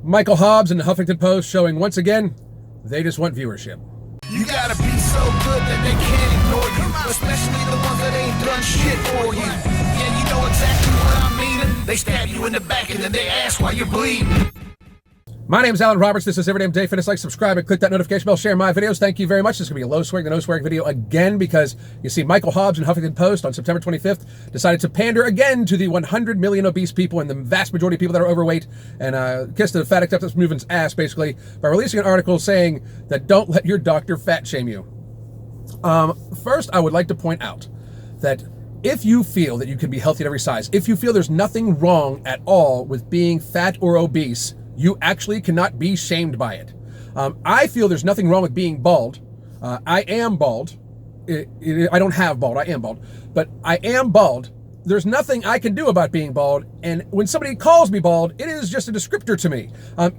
Michael Hobbes and the Huffington Post showing once again, they just want viewership. You gotta be so good that they can't ignore you, especially the ones that ain't done shit for you. Yeah, you know exactly what I mean. They stab you in the back and then they ask why you're bleeding. My name is Alan Roberts. This is Everyday Day Fitness. Like, subscribe, and click that notification bell. Share my videos. Thank you very much. This is going to be a low swearing, the no swearing video again because you see Michael Hobbes and Huffington Post on September 25th decided to pander again to the 100 million obese people and the vast majority of people that are overweight and kiss the fat acceptance movement's ass, basically, by releasing an article saying that don't let your doctor fat shame you. First, I would like to point out that if you feel that you can be healthy at every size, if you feel there's nothing wrong at all with being fat or obese, you actually cannot be shamed by it. I feel there's nothing wrong with being bald. I am bald. I don't have bald, I am bald. But I am bald. There's nothing I can do about being bald. And when somebody calls me bald, it is just a descriptor to me.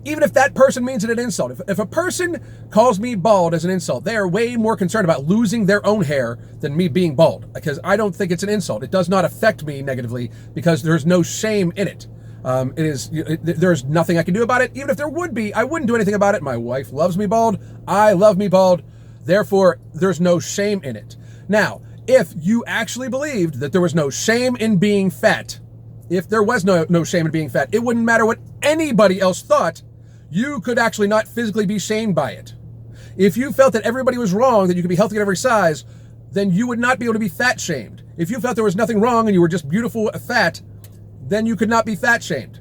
Even if that person means it an insult. If a person calls me bald as an insult, they are way more concerned about losing their own hair than me being bald. Because I don't think it's an insult. It does not affect me negatively because there's no shame in it. There's nothing I can do about it. Even if there would be, I wouldn't do anything about it. My wife loves me bald. I love me bald. Therefore, there's no shame in it. Now, if you actually believed that there was no shame in being fat, if there was no shame in being fat, it wouldn't matter what anybody else thought. You could actually not physically be shamed by it. If you felt that everybody was wrong, that you could be healthy at every size, then you would not be able to be fat shamed. If you felt there was nothing wrong and you were just beautiful fat, then you could not be fat shamed.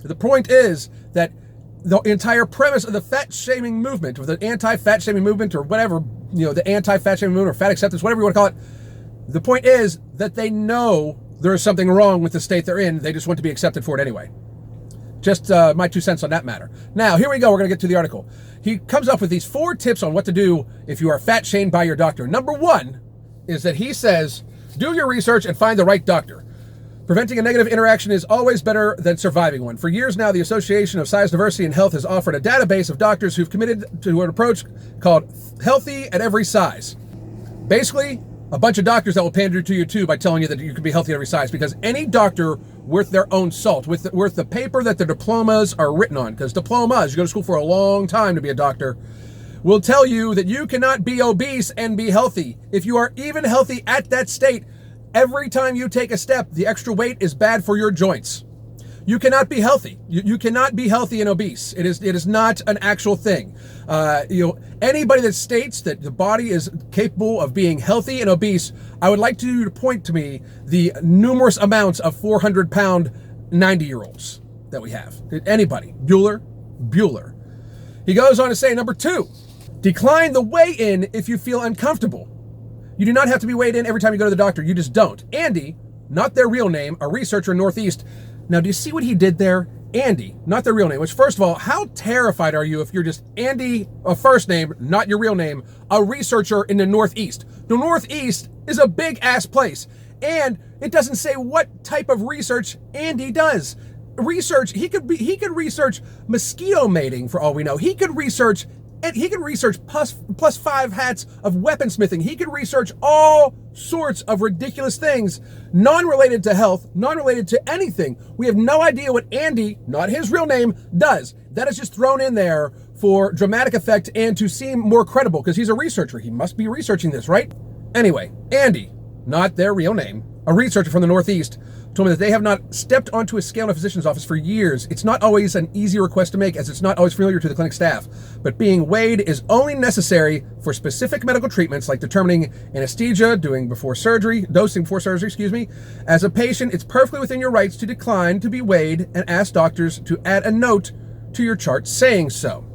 The point is that the entire premise of the fat shaming movement, or the anti-fat shaming movement, or whatever, the anti-fat shaming movement, or fat acceptance, whatever you want to call it, the point is that they know there is something wrong with the state they're in. They just want to be accepted for it anyway. Just my 2 cents on that matter. Now, here we go. We're going to get to the article. He comes up with these 4 tips on what to do if you are fat shamed by your doctor. Number 1 is that he says, do your research and find the right doctor. Preventing a negative interaction is always better than surviving one. For years now, the Association of Size Diversity and Health has offered a database of doctors who've committed to an approach called Healthy at Every Size. Basically, a bunch of doctors that will pander to you too by telling you that you can be healthy at every size, because any doctor worth their own salt, worth the paper that their diplomas are written on, because diplomas, you go to school for a long time to be a doctor, will tell you that you cannot be obese and be healthy. If you are even healthy at that state, every time you take a step, the extra weight is bad for your joints. You cannot be healthy. You cannot be healthy and obese. It is not an actual thing. Anybody that states that the body is capable of being healthy and obese, I would like you to point to me the numerous amounts of 400-pound 90-year-olds that we have. Anybody. Bueller. He goes on to say, number 2, decline the weigh-in if you feel uncomfortable. You do not have to be weighed in every time you go to the doctor. You just don't. Andy, not their real name, a researcher in Northeast. Now, do you see what he did there? Andy, not their real name, which, first of all, how terrified are you if you're just Andy, a first name, not your real name, a researcher in the Northeast? The Northeast is a big-ass place, and it doesn't say what type of research Andy does. He could research mosquito mating, for all we know. He could research plus 5 hats of weaponsmithing. He could research all sorts of ridiculous things, non-related to health, non-related to anything. We have no idea what Andy, not his real name, does. That is just thrown in there for dramatic effect and to seem more credible, because he's a researcher. He must be researching this, right? Anyway, Andy, not their real name, a researcher from the Northeast, told me that they have not stepped onto a scale in a physician's office for years. It's not always an easy request to make, as it's not always familiar to the clinic staff. But being weighed is only necessary for specific medical treatments like determining anesthesia, dosing before surgery, As a patient, it's perfectly within your rights to decline to be weighed and ask doctors to add a note to your chart saying so.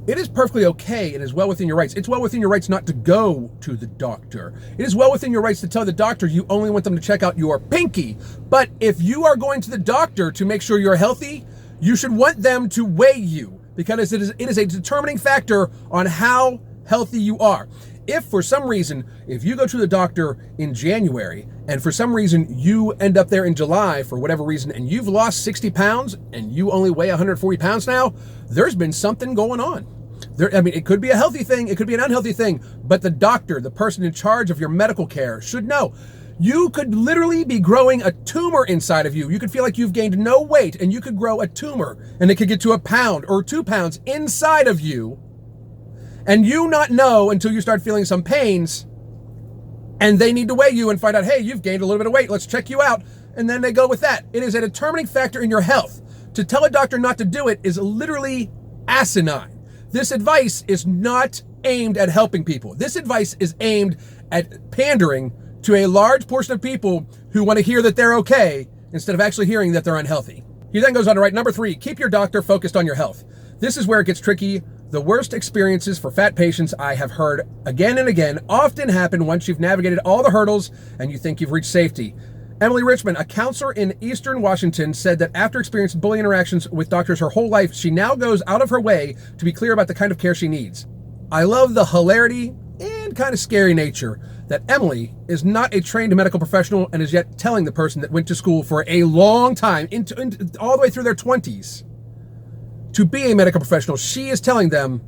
It is perfectly okay and is well within your rights. It's well within your rights not to go to the doctor. It is well within your rights to tell the doctor you only want them to check out your pinky. But if you are going to the doctor to make sure you're healthy, you should want them to weigh you, because it is a determining factor on how healthy you are. If for some reason, if you go to the doctor in January and for some reason you end up there in July for whatever reason and you've lost 60 pounds and you only weigh 140 pounds now, there's been something going on. It could be a healthy thing, it could be an unhealthy thing, but the doctor, the person in charge of your medical care, should know. You could literally be growing a tumor inside of you. You could feel like you've gained no weight, and you could grow a tumor, and it could get to 1 pound or 2 pounds inside of you, and you not know until you start feeling some pains, and they need to weigh you and find out, hey, you've gained a little bit of weight, let's check you out, and then they go with that. It is a determining factor in your health. To tell a doctor not to do it is literally asinine. This advice is not aimed at helping people. This advice is aimed at pandering to a large portion of people who want to hear that they're okay instead of actually hearing that they're unhealthy. He then goes on to write, number 3, keep your doctor focused on your health. This is where it gets tricky. The worst experiences for fat patients I have heard again and again often happen once you've navigated all the hurdles and you think you've reached safety. Emily Richmond, a counselor in Eastern Washington, said that after experiencing bullying interactions with doctors her whole life, she now goes out of her way to be clear about the kind of care she needs. I love the hilarity and kind of scary nature that Emily is not a trained medical professional and is yet telling the person that went to school for a long time, all the way through their 20s, to be a medical professional. She is telling them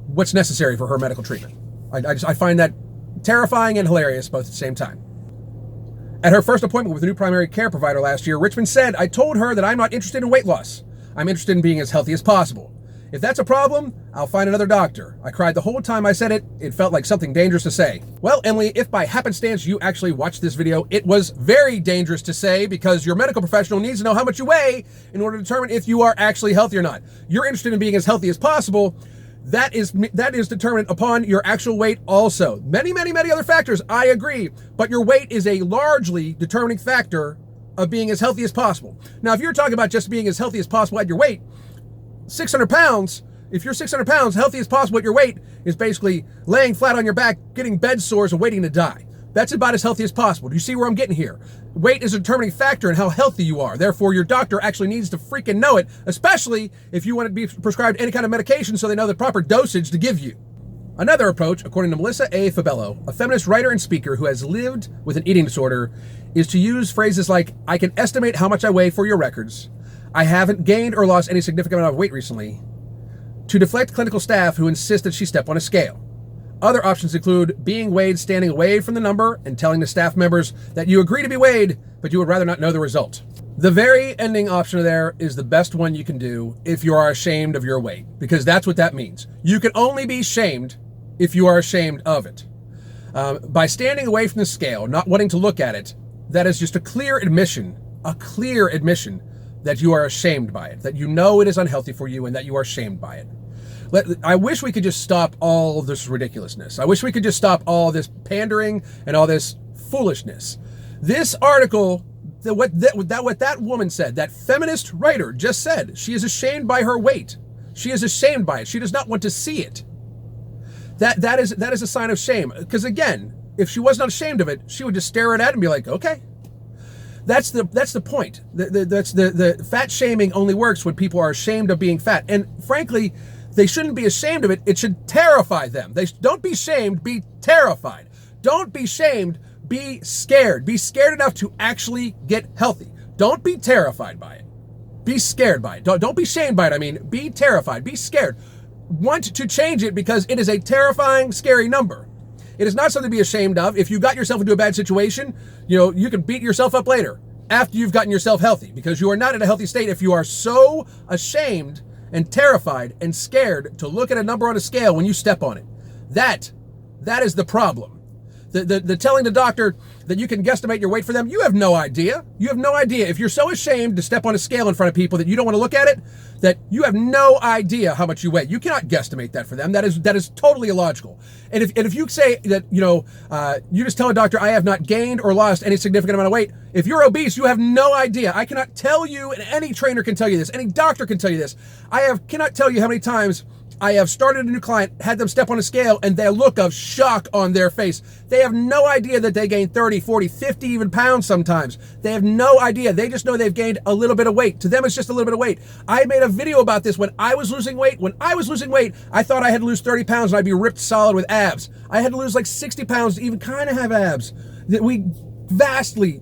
what's necessary for her medical treatment. I find that terrifying and hilarious both at the same time. At her first appointment with a new primary care provider last year, Richmond said, I told her that I'm not interested in weight loss. I'm interested in being as healthy as possible. If that's a problem, I'll find another doctor. I cried the whole time I said it. It felt like something dangerous to say. Well, Emily, if by happenstance you actually watched this video, it was very dangerous to say because your medical professional needs to know how much you weigh in order to determine if you are actually healthy or not. You're interested in being as healthy as possible. That is determined upon your actual weight also. Many other factors, I agree, but your weight is a largely determining factor of being as healthy as possible. Now, if you're talking about just being as healthy as possible at your weight, 600 pounds, if you're 600 pounds, healthy as possible at your weight is basically laying flat on your back, getting bed sores and waiting to die. That's about as healthy as possible. Do you see where I'm getting here? Weight is a determining factor in how healthy you are. Therefore, your doctor actually needs to freaking know it, especially if you want to be prescribed any kind of medication so they know the proper dosage to give you. Another approach, according to Melissa A. Fabello, a feminist writer and speaker who has lived with an eating disorder, is to use phrases like, I can estimate how much I weigh for your records. I haven't gained or lost any significant amount of weight recently, to deflect clinical staff who insist that she step on a scale. Other options include being weighed standing away from the number and telling the staff members that you agree to be weighed, but you would rather not know the result. The very ending option there is the best one you can do if you are ashamed of your weight, because that's what that means. You can only be shamed if you are ashamed of it. By standing away from the scale, not wanting to look at it, that is just a clear admission that you are ashamed by it, that you know it is unhealthy for you and that you are shamed by it. I wish we could just stop all this ridiculousness. I wish we could just stop all this pandering and all this foolishness. This article, what that woman said, that feminist writer just said, she is ashamed by her weight. She is ashamed by it. She does not want to see it. That is a sign of shame. Because again, if she was not ashamed of it, she would just stare at it and be like, okay. That's the point. The fat shaming only works when people are ashamed of being fat. And frankly, they shouldn't be ashamed of it. It should terrify them. Don't be shamed, be terrified. Don't be shamed, be scared. Be scared enough to actually get healthy. Don't be terrified by it. Be scared by it. Don't be shamed by it. I mean, be terrified, be scared. Want to change it because it is a terrifying, scary number. It is not something to be ashamed of. If you got yourself into a bad situation, you can beat yourself up later after you've gotten yourself healthy, because you are not in a healthy state if you are so ashamed and terrified and scared to look at a number on a scale when you step on it. That is the problem. The telling the doctor that you can guesstimate your weight for them, you have no idea. You have no idea. If you're so ashamed to step on a scale in front of people that you don't want to look at it, that you have no idea how much you weigh. You cannot guesstimate that for them. That is totally illogical. And if you say that, you just tell a doctor, I have not gained or lost any significant amount of weight. If you're obese, you have no idea. I cannot tell you, and any trainer can tell you this, any doctor can tell you this. Cannot tell you how many times I have started a new client, had them step on a scale, and the look of shock on their face. They have no idea that they gained 30, 40, 50 even pounds sometimes. They have no idea. They just know they've gained a little bit of weight. To them, it's just a little bit of weight. I made a video about this when I was losing weight. When I was losing weight, I thought I had to lose 30 pounds and I'd be ripped solid with abs. I had to lose like 60 pounds to even kind of have abs. We vastly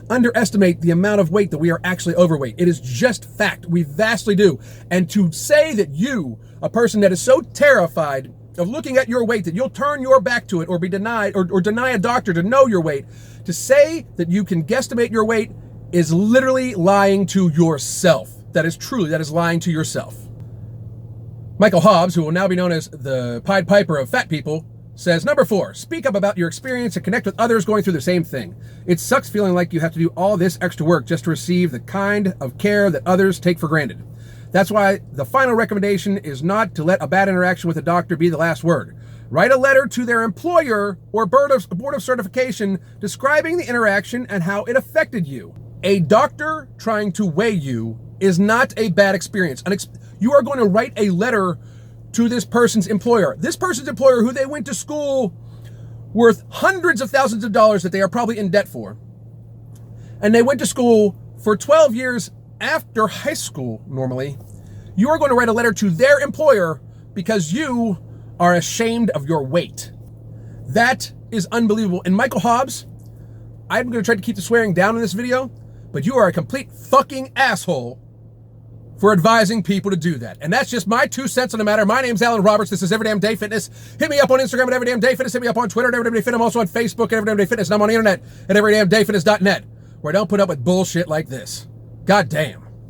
underestimate the amount of weight that we are actually overweight. It is just fact. We vastly do. And to say that you, a person that is so terrified of looking at your weight, that you'll turn your back to it or be denied or deny a doctor to know your weight, to say that you can guesstimate your weight is literally lying to yourself. That is lying to yourself. Michael Hobbes, who will now be known as the Pied Piper of fat people, says, number 4, speak up about your experience and connect with others going through the same thing. It sucks feeling like you have to do all this extra work just to receive the kind of care that others take for granted. That's why the final recommendation is not to let a bad interaction with a doctor be the last word. Write a letter to their employer or board of certification describing the interaction and how it affected you. A doctor trying to weigh you is not a bad experience. You are going to write a letter to this person's employer. This person's employer, who they went to school worth hundreds of thousands of dollars that they are probably in debt for. And they went to school for 12 years after high school, normally. You are going to write a letter to their employer because you are ashamed of your weight. That is unbelievable. And Michael Hobbes, I'm going to try to keep the swearing down in this video, but you are a complete fucking asshole for advising people to do that. And that's just my 2 cents on the matter. My name's Alan Roberts. This is Every Damn Day Fitness. Hit me up on Instagram at Every Damn Day Fitness. Hit me up on Twitter at Every Damn Day Fitness. I'm also on Facebook at Every Damn Day Fitness. And I'm on the internet at everydamndayfitness.net, where I don't put up with bullshit like this. God damn.